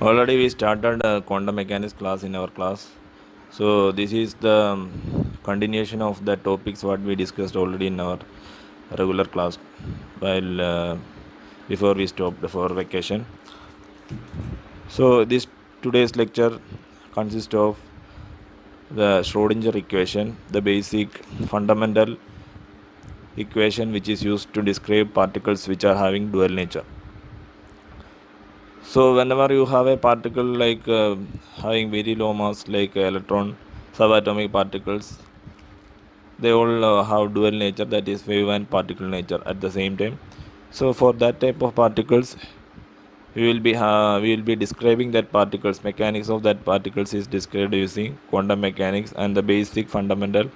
Already we started quantum mechanics class in our class. So this is the continuation of the topics what we discussed already in our regular class while before we stopped for vacation. So this today's lecture consists of the Schrodinger equation, the basic fundamental equation which is used to describe particles which are having dual nature. So whenever you have a particle like having very low mass like electron, subatomic particles, they all have dual nature, that is wave and particle nature at the same time. So for that type of particles, we will be describing that particles mechanics of that particles is described using quantum mechanics and the basic fundamental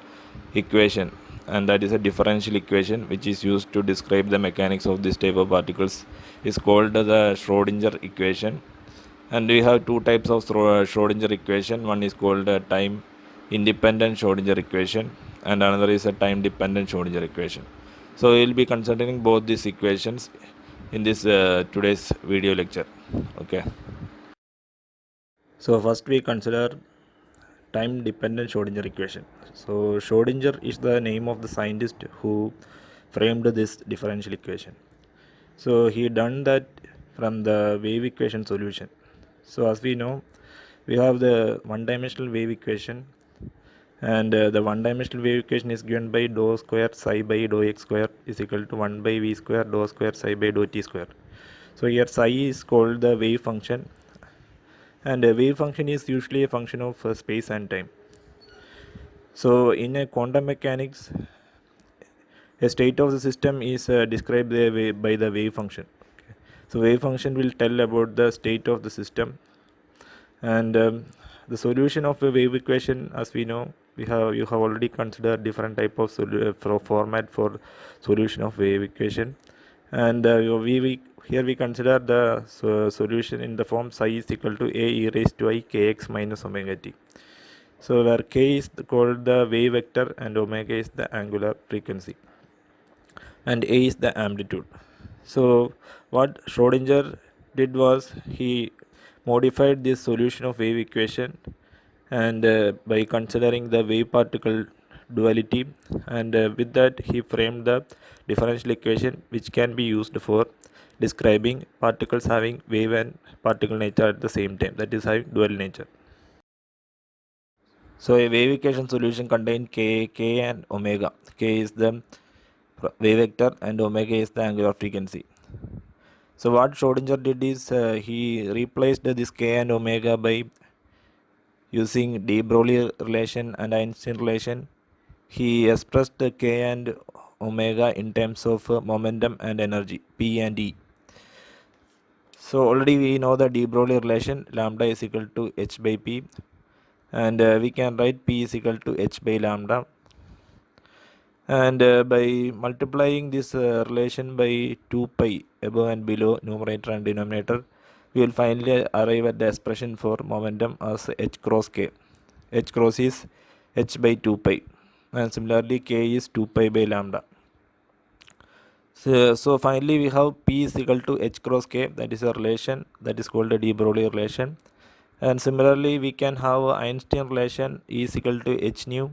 equation, and that is a differential equation which is used to describe the mechanics of this type of particles is called the Schrodinger equation. And we have two types of Schrodinger equation. One is called time independent Schrodinger equation and another is a time dependent Schrodinger equation. So we will be considering both these equations in this today's video lecture. Okay. So first we consider time dependent Schrodinger equation. So Schrodinger is the name of the scientist who framed this differential equation. So he done that from the wave equation solution. So as we know, we have the one-dimensional wave equation, and the one-dimensional wave equation is given by dou square psi by dou x square is equal to 1 by v square dou square psi by dou t square. So here psi is called the wave function, and a wave function is usually a function of space and time. So in a quantum mechanics, a state of the system is described by the wave function. Okay. So wave function will tell about the state of the system, and the solution of a wave equation, as we know, you have already considered different type of format for solution of wave equation, and here we consider the solution in the form psi is equal to a e raised to I kx minus omega t. So where k is called the wave vector and omega is the angular frequency and a is the amplitude. So what Schrodinger did was he modified this solution of wave equation, and by considering the wave particle duality, and with that he framed the differential equation which can be used for describing particles having wave and particle nature at the same time, that is having dual nature. So a wave equation solution contains k and omega. K is the wave vector and omega is the angular frequency. So what Schrodinger did is he replaced this k and omega by using de Broglie relation and Einstein relation. He expressed k and omega in terms of momentum and energy, P and E. So already we know the de Broglie relation, lambda is equal to h by p, and we can write p is equal to h by lambda. And by multiplying this relation by 2 pi above and below numerator and denominator, we will finally arrive at the expression for momentum as h cross k. H cross is h by 2 pi, and similarly k is 2 pi by lambda. So finally we have p is equal to h cross k, that is a relation that is called a de Broglie relation. And similarly we can have Einstein relation E is equal to h nu.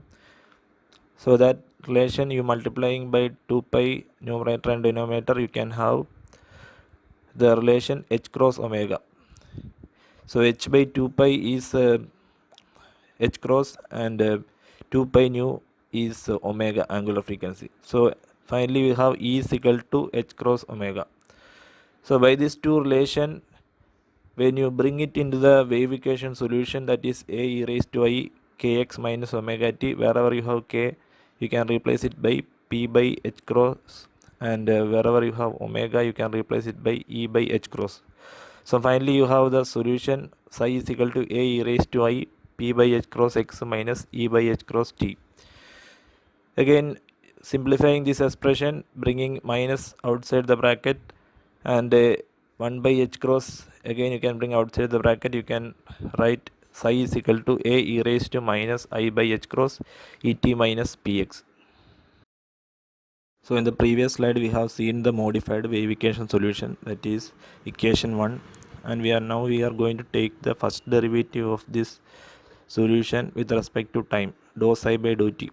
So that relation you multiplying by 2 pi numerator and denominator, you can have the relation h cross omega. So h by 2 pi is h cross, and 2 pi nu is omega angular frequency. So finally we have E is equal to h cross omega. So by these two relation, when you bring it into the wave equation solution, that is a e raised to I kx minus omega t, wherever you have k, you can replace it by p by h cross, and wherever you have omega, you can replace it by e by h cross. So finally you have the solution psi is equal to a e raised to I p by h cross x minus e by h cross t. Again, simplifying this expression, bringing minus outside the bracket, and 1 by h cross, again you can bring outside the bracket, you can write psi is equal to a e raised to minus I by h cross et minus px. So in the previous slide we have seen the modified wave equation solution, that is equation 1, and we are going to take the first derivative of this solution with respect to time, dou psi by dou t.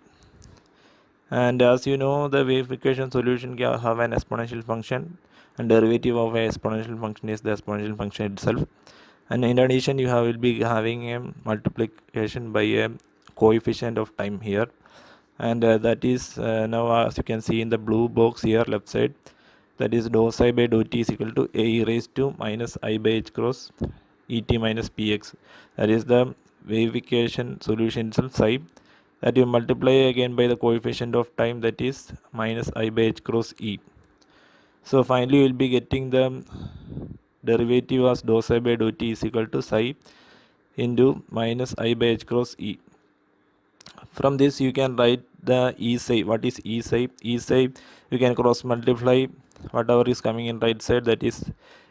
And as you know, the wave equation solution can have an exponential function, and derivative of a exponential function is the exponential function itself. And in addition, you will be having a multiplication by a coefficient of time here, and that is now, as you can see in the blue box here left side, that is dou psi by dou t is equal to a e raised to minus I by h cross et minus px. That is the wave equation solution itself, psi, that you multiply again by the coefficient of time, that is minus I by h cross e. So finally you will be getting the derivative as dou psi by dou t is equal to psi into minus I by h cross e. From this you can write the E psi. What is E psi? E psi, you can cross multiply whatever is coming in right side, that is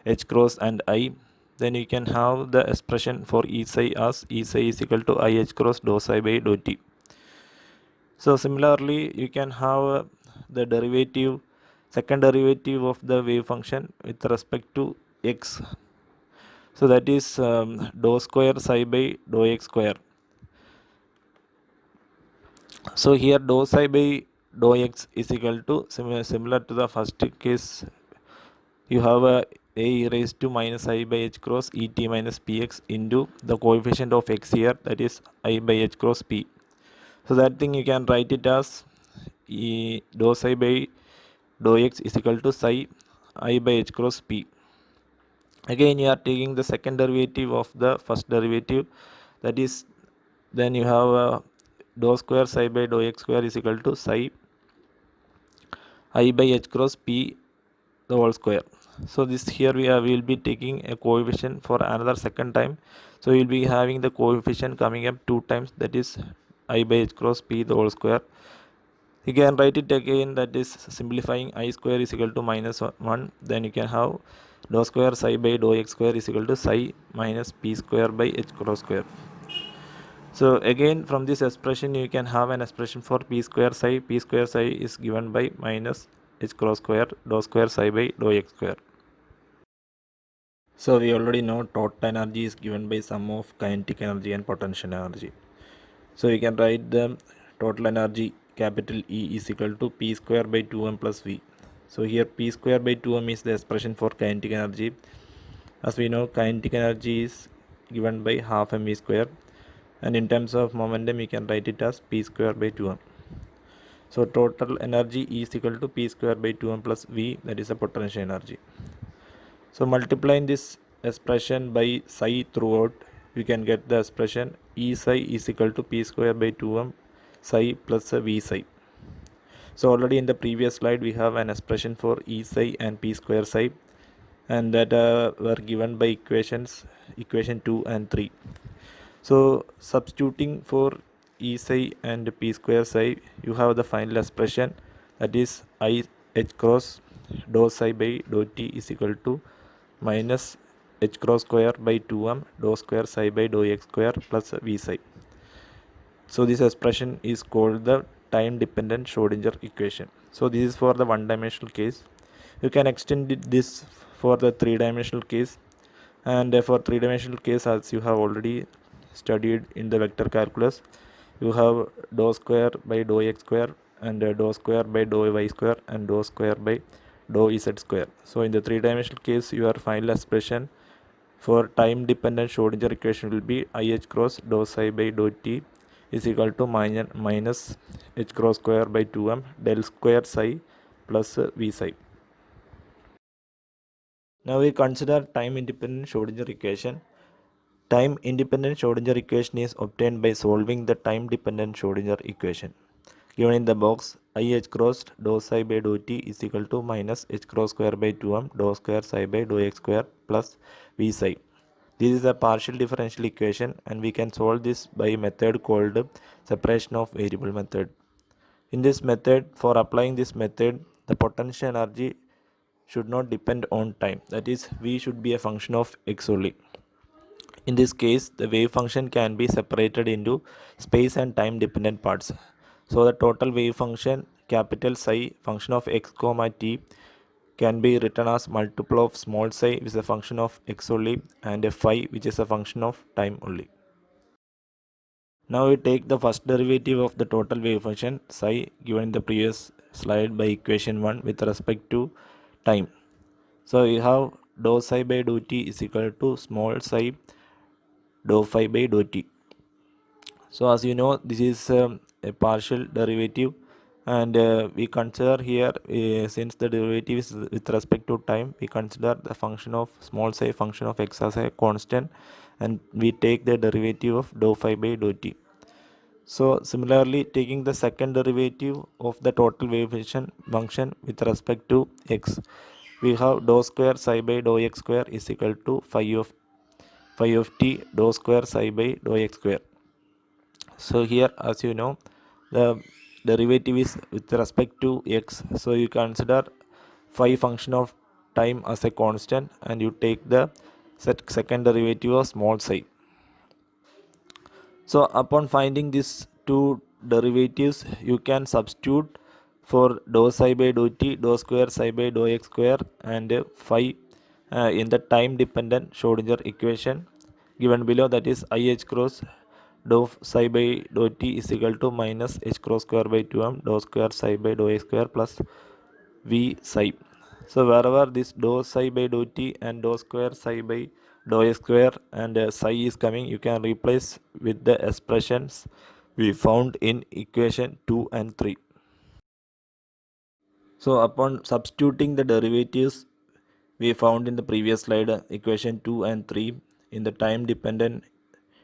h cross and I. Then you can have the expression for E psi as E psi is equal to I h cross dou psi by dou t. So similarly you can have the derivative, second derivative of the wave function with respect to x. So that is dou square psi by dou x square. So here dou psi by dou x is equal to similar to the first case. You have a e raised to minus I by h cross et minus px into the coefficient of x here, that is I by h cross p. So that thing you can write it as dou psi by dou x is equal to psi I by h cross p. Again you are taking the second derivative of the first derivative, that is, then you have dou square psi by dou x square is equal to psi I by h cross p the whole square. So this here we will be taking a coefficient for another second time. So we will be having the coefficient coming up 2 times, that is I by h cross p the whole square. You can write it again, that is simplifying I square is equal to minus 1. Then you can have dou square psi by dou x square is equal to psi minus p square by h cross square. So again from this expression you can have an expression for p square psi. P square psi is given by minus h cross square dou square psi by dou x square. So we already know total energy is given by sum of kinetic energy and potential energy. So we can write the total energy capital E is equal to p square by 2m plus v. So here p square by 2m is the expression for kinetic energy. As we know, kinetic energy is given by half mv square, and in terms of momentum you can write it as p square by 2m. So total energy E is equal to p square by 2m plus v, that is the potential energy. So multiplying this expression by psi throughout, you can get the expression E psi is equal to p square by 2m psi plus v psi. So already in the previous slide we have an expression for E psi and p square psi, and that were given by equation 2 and 3. So substituting for E psi and p square psi, you have the final expression, that is I h cross dou psi by dou t is equal to minus h cross square by 2m dou square psi by dou x square plus v psi. So this expression is called the time dependent Schrodinger equation. So this is for the one dimensional case. You can extend this for the three dimensional case, and for three dimensional case, as you have already studied in the vector calculus, you have dou square by dou x square and dou square by dou y square and dou square by dou z square. So in the three dimensional case, your final expression for time dependent Schrodinger equation will be I h cross dou psi by dou t is equal to minus h cross square by 2m del square psi plus v psi. Now we consider time independent Schrodinger equation. Time independent Schrodinger equation is obtained by solving the time dependent Schrodinger equation. Given in the box, I h cross dou psi by dou t is equal to minus h cross square by 2m dou square psi by dou x square plus v psi. This is a partial differential equation, and we can solve this by a method called separation of variable method. In this method, for applying this method, the potential energy should not depend on time. That is, v should be a function of x only. In this case, the wave function can be separated into space and time dependent parts. So the total wave function capital psi function of x comma t can be written as multiple of small psi which is a function of x only and a phi which is a function of time only. Now we take the first derivative of the total wave function psi given in the previous slide by equation 1 with respect to time. So we have dou psi by dou t is equal to small psi dou phi by dou t. So as you know, this is a partial derivative, and we consider here since the derivative is with respect to time, we consider the function of small psi function of x as a constant, and we take the derivative of dou phi by dou t. So similarly, taking the second derivative of the total wave function with respect to x, we have dou square psi by dou x square is equal to phi of t dou square psi by dou x square. So here, as you know, the derivative is with respect to x, so you consider phi function of time as a constant and you take the second derivative of small psi. So upon finding these two derivatives, you can substitute for dou psi by dou t, dou square psi by dou x square and phi in the time dependent Schrodinger equation given below, that is IH cross dou psi by dou t is equal to minus h cross square by 2m dou square psi by dou x square plus v psi. So wherever this dou psi by dou t and dou square psi by dou x square and psi is coming, you can replace with the expressions we found in equation 2 and 3. So upon substituting the derivatives we found in the previous slide, equation 2 and 3, in the time dependent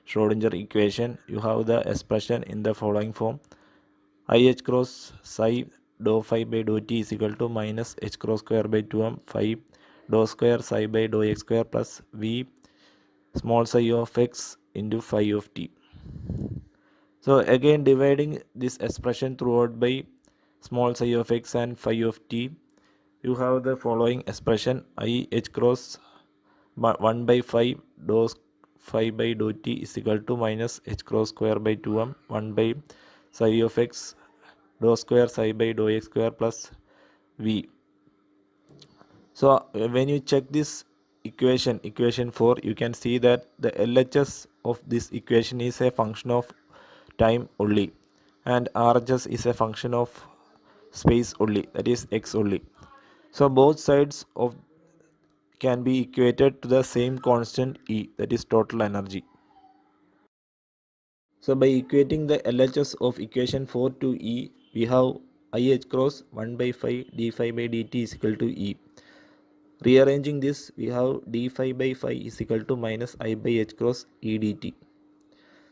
Schrodinger equation, you have the expression in the following form: IH cross psi dou phi by dou t is equal to minus h cross square by 2m phi dou square psi by dou x square plus v small psi of x into phi of t. So again, dividing this expression throughout by small psi of x and phi of t, you have the following expression: I h cross 1 by phi dou phi by dou t is equal to minus h cross square by 2m 1 by psi of x dou square psi by dou x square plus v. So when you check this equation 4, you can see that the LHS of this equation is a function of time only and RHS is a function of space only, that is x only. So both sides of can be equated to the same constant E, that is total energy. So by equating the LHS of equation 4 to E, we have IH cross 1 by phi d phi by dt is equal to E. Rearranging this, we have d phi by phi is equal to minus I by h cross E dt.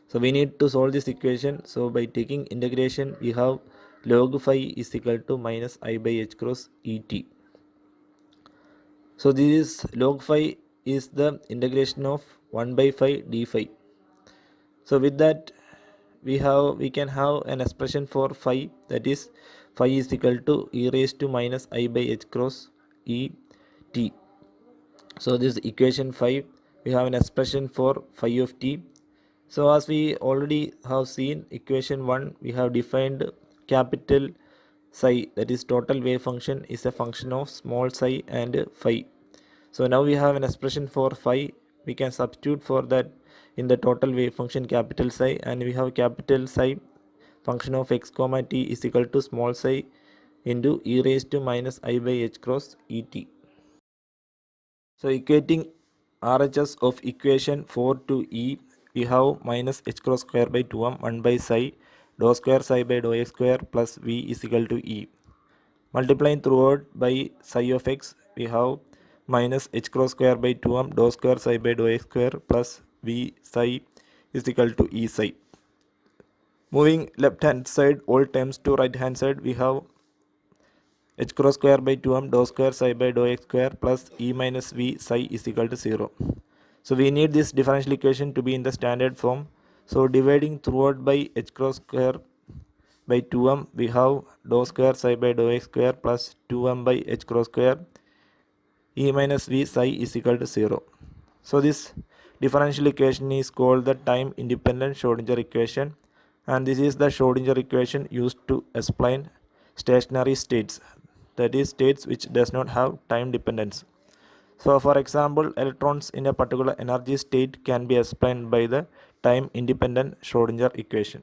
So we need to solve this equation. So by taking integration, we have log phi is equal to minus I by h cross Et. So this is log phi is the integration of 1 by phi d phi. So with that, we can have an expression for phi, that is phi is equal to e raised to minus I by h cross E t. So this equation 5, we have an expression for phi of t. So as we already have seen equation 1, we have defined capital psi, that is total wave function is a function of small psi and phi. So now we have an expression for phi. We can substitute for that in the total wave function capital psi, and we have capital psi function of x comma t is equal to small psi into e raised to minus I by h cross Et. So equating RHS of equation 4 to E, we have minus h cross square by 2m 1 by psi dou square psi by dou x square plus v is equal to E. Multiplying throughout by psi of x, we have minus h cross square by 2m dou square psi by dou x square plus v psi is equal to E psi. Moving left hand side all terms to right hand side, we have h cross square by 2m dou square psi by dou x square plus e minus v psi is equal to 0. So we need this differential equation to be in the standard form. So dividing throughout by h cross square by 2m, we have dou square psi by dou x square plus 2m by h cross square e minus v psi is equal to 0. So this differential equation is called the time independent Schrodinger equation, and this is the Schrodinger equation used to explain stationary states, that is states which does not have time dependence. So for example, electrons in a particular energy state can be explained by the time independent Schrodinger equation.